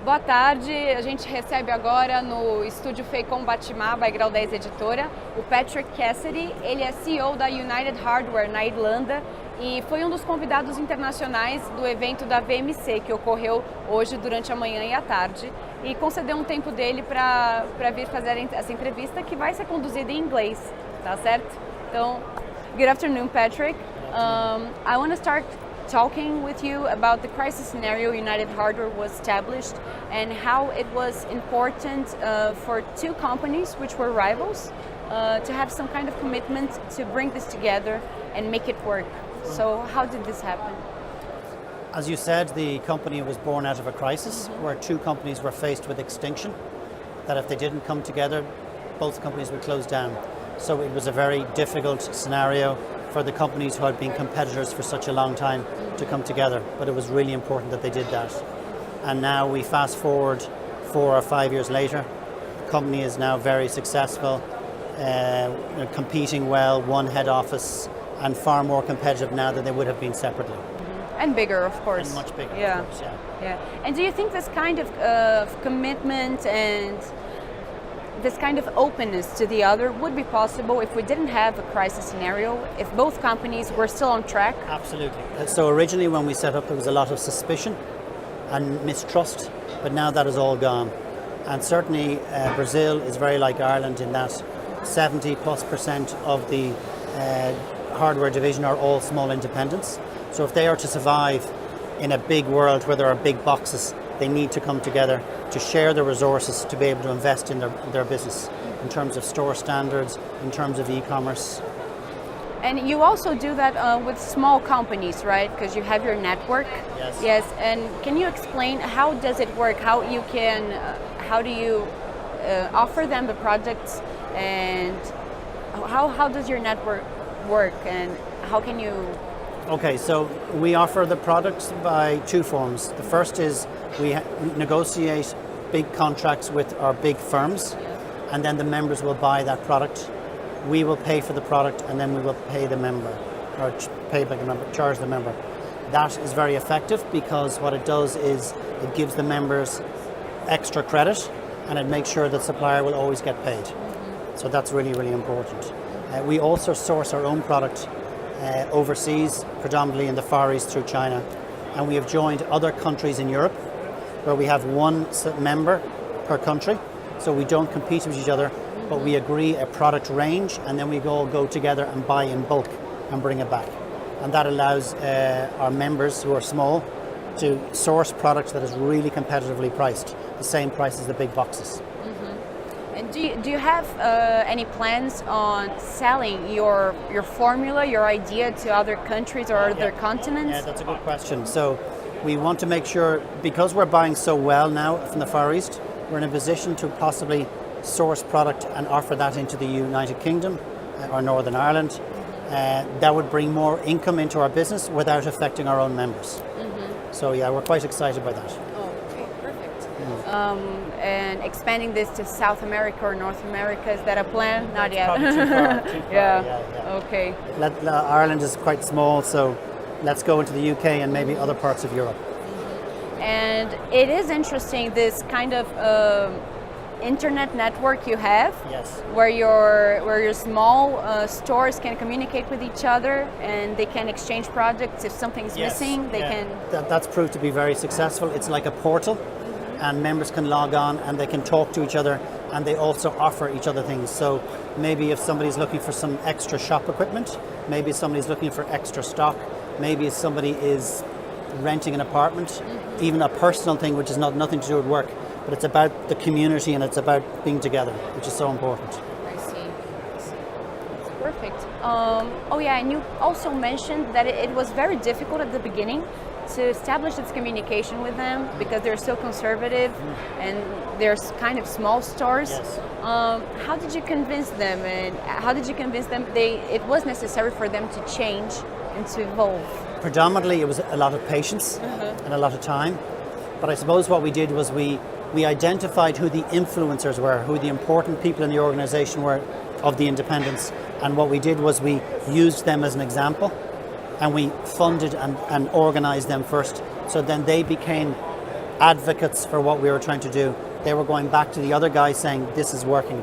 Boa tarde, a gente recebe agora no estúdio Feicom Batimá, by Grau 10 Editora, o Patrick Cassidy. Ele é CEO da United Hardware na Irlanda e foi um dos convidados internacionais do evento da VMC, que ocorreu hoje durante a manhã e a tarde, e concedeu um tempo dele para vir fazer essa entrevista, que vai ser conduzida em inglês, tá certo? Então, good afternoon, Patrick. I want to start talking with you about the crisis scenario United Hardware was established and how it was important for two companies which were rivals to have some kind of commitment to bring this together and make it work. So how did this happen? As you said, the company was born out of a crisis where two companies were faced with extinction, that if they didn't come together, both companies would close down. So it was a very difficult scenario for the companies who had been competitors for such a long time to come together, but it was really important that they did that. And now we fast forward 4 or 5 years later, the company is now very successful, competing well, one head office, and far more competitive now than they would have been separately. And bigger, of course. And much bigger, yeah. Of course, yeah. Yeah. And do you think this kind of commitment and this kind of openness to the other would be possible if we didn't have a crisis scenario, if both companies were still on track? Absolutely. So originally when we set up, there was a lot of suspicion and mistrust, but now that is all gone. And certainly Brazil is very like Ireland in that 70+% of the hardware division are all small independents. So if they are to survive in a big world where there are big boxes, they need to come together to share their resources to be able to invest in their business in terms of store standards, in terms of e-commerce. And you also do that with small companies, right? Because you have your network. Yes. Yes. And can you explain how does it work? How do you offer them the products, and how does your network work, and how can you? Okay, so we offer the products by two forms. The first is we negotiate big contracts with our big firms, and then the members will buy that product. We will pay for the product, and then we will pay the member, or charge the member. That is very effective because what it does is it gives the members extra credit, and it makes sure that the supplier will always get paid. So that's really, really important. We also source our own product overseas, predominantly in the Far East through China, and we have joined other countries in Europe where we have one member per country, so we don't compete with each other, but we agree a product range, and then we all go together and buy in bulk and bring it back. And that allows our members who are small to source products that is really competitively priced, the same price as the big boxes. And do you have any plans on selling your formula, your idea to other countries or other continents? Yeah, that's a good question. So we want to make sure, because we're buying so well now from the Far East, we're in a position to possibly source product and offer that into the United Kingdom or Northern Ireland. That would bring more income into our business without affecting our own members. So yeah, we're quite excited by that. Okay, perfect. And expanding this to South America or North America, is that a plan? Not yet. Probably too far. Yeah. Okay. Ireland is quite small, so let's go into the UK and maybe other parts of Europe. And it is interesting, this kind of internet network you have, yes, where your small stores can communicate with each other and they can exchange products. If something's missing, they can. That's proved to be very successful. It's like a portal, and members can log on and they can talk to each other, and they also offer each other things. So maybe if somebody's looking for some extra shop equipment, maybe somebody's looking for extra stock, maybe if somebody is renting an apartment, even a personal thing which is nothing to do with work, but it's about the community and it's about being together, which is so important. I see. It's perfect. Oh yeah, and you also mentioned that it was very difficult at the beginning to establish this communication with them because they're so conservative and they're kind of small stores. Yes. How did you convince them, and how did you convince them it was necessary for them to change and to evolve? Predominantly it was a lot of patience and a lot of time, but I suppose what we did was we identified who the influencers were, who the important people in the organization were of the independents, and what we did was we used them as an example, and we funded and organized them first, so then they became advocates for what we were trying to do. They were going back to the other guys saying, this is working.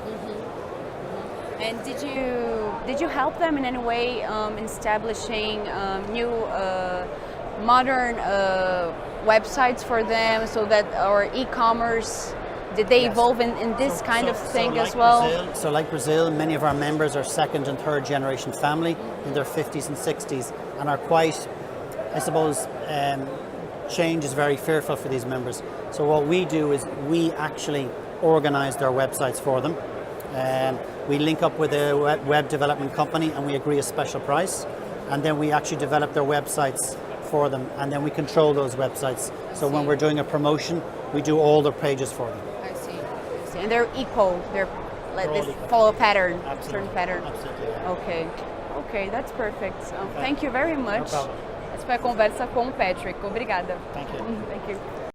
And did you help them in any way in establishing new modern websites for them, so that our e-commerce, did they evolve in this kind of thing as well? Like Brazil, many of our members are second and third generation family in their 50s and 60s and are quite, I suppose, change is very fearful for these members. So what we do is we actually organize their websites for them. We link up with a web development company and we agree a special price, and then we actually develop their websites for them, and then we control those websites. So when we're doing a promotion, we do all their pages for them. I see. And they're equal. They're like this follow a pattern, certain pattern. Absolutely. Yeah. Okay, that's perfect. Thank you very much. No problem. Essa foi a conversa com o Patrick. Obrigada. Thank you. Thank you.